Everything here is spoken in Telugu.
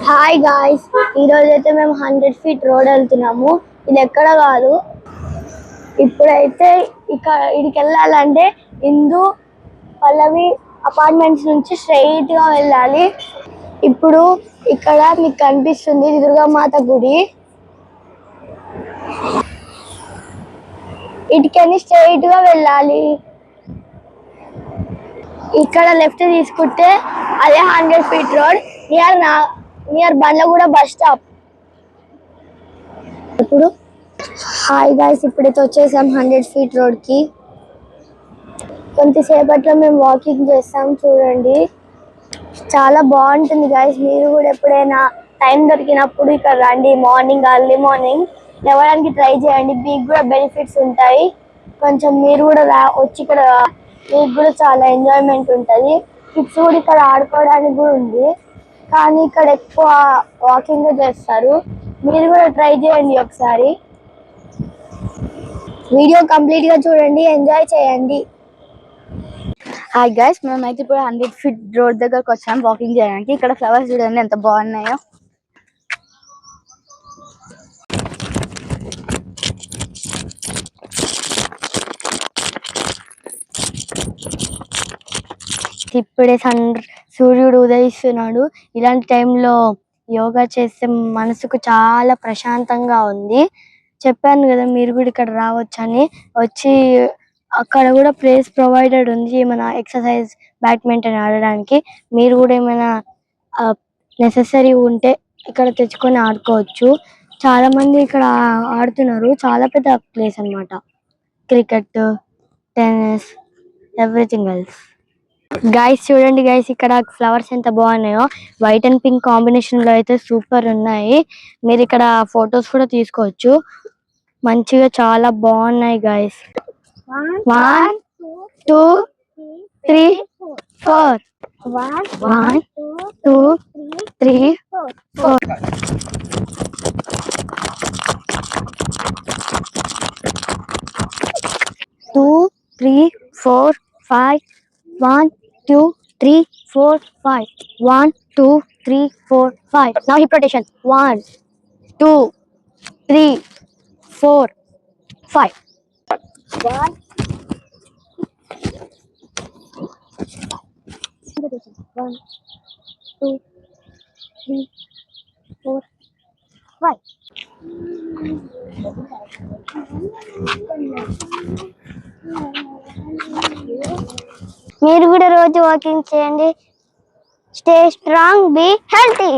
హాయ్ గాయ్స్, ఈరోజు అయితే మేము 100 ఫీట్ రోడ్ వెళ్తున్నాము. ఇది ఎక్కడ కాదు, ఇప్పుడైతే ఇక్కడికి వెళ్ళాలంటే హిందూ పల్లవి అపార్ట్మెంట్స్ నుంచి స్ట్రైట్ గా వెళ్ళాలి. ఇప్పుడు ఇక్కడ మీకు కనిపిస్తుంది దుర్గామాత గుడి. ఇటుకని స్ట్రైట్ గా వెళ్ళాలి. ఇక్కడ లెఫ్ట్ తీసుకుంటే అదే 100 feet road near Bandlaguda bus stop. ఇప్పుడు హాయ్ గైస్, ఇప్పుడైతే వచ్చేసాం 100 ఫీట్ రోడ్ కి. కొంతసేపట్లో మేము వాకింగ్ చేస్తాం, చూడండి. చాలా బాగుంటుంది గైస్. మీరు కూడా ఎప్పుడైనా టైం దొరికినప్పుడు ఇక్కడ రండి. మార్నింగ్ అర్లీ మార్నింగ్ లేవడానికి ట్రై చేయండి. మీకు కూడా బెనిఫిట్స్ ఉంటాయి. కొంచెం మీరు కూడా వచ్చి ఇక్కడ మీకు కూడా చాలా ఎంజాయ్మెంట్ ఉంటుంది. కిడ్స్ కూడా ఇక్కడ ఆడుకోవడానికి కూడా ఉంది, కానీ ఇక్కడ ఎక్కువ వాకింగ్ చేస్తారు. మీరు కూడా ట్రై చేయండి ఒకసారి. వీడియో కంప్లీట్ గా చూడండి, ఎంజాయ్ చేయండి. హాయ్ గైస్, మేమైతే ఇప్పుడు 100 ఫీట్ రోడ్ దగ్గరకు వచ్చాము వాకింగ్ చేయడానికి. ఇక్కడ ఫ్లవర్స్ చూడండి ఎంత బాగున్నాయో. ఇప్పుడే సూర్యుడు ఉదయిస్తున్నాడు. ఇలాంటి టైంలో యోగా చేస్తే మనసుకు చాలా ప్రశాంతంగా ఉంది. చెప్పాను కదా మీరు కూడా ఇక్కడ రావచ్చని. వచ్చి అక్కడ కూడా ప్లేస్ ప్రొవైడెడ్ ఉంది ఏమైనా ఎక్సర్సైజ్ బ్యాడ్మింటన్ ఆడడానికి. మీరు కూడా ఏమైనా నెసెసరీ ఉంటే ఇక్కడ తెచ్చుకొని ఆడుకోవచ్చు. చాలా మంది ఇక్కడ ఆడుతున్నారు. చాలా పెద్ద ప్లేస్ అన్నమాట. Cricket, tennis, everything else. Guys చూడండి గైస్, ఇక్కడ ఫ్లవర్స్ ఎంత బాగున్నాయో. వైట్ అండ్ పింక్ కాంబినేషన్ లో అయితే సూపర్ ఉన్నాయి. మీరు ఇక్కడ ఫొటోస్ కూడా తీసుకోవచ్చు. మంచిగా చాలా బాగున్నాయి గైస్. 1 2 3 4 1 2 3 4 2 3 4 5 1 2 3 4 5 1 2 3 4 5. Now hip rotation. 1 2 3 4 5 1 1 2 3 4 5. మీరు కూడా రోజు వాకింగ్ చేయండి. Stay strong, be healthy.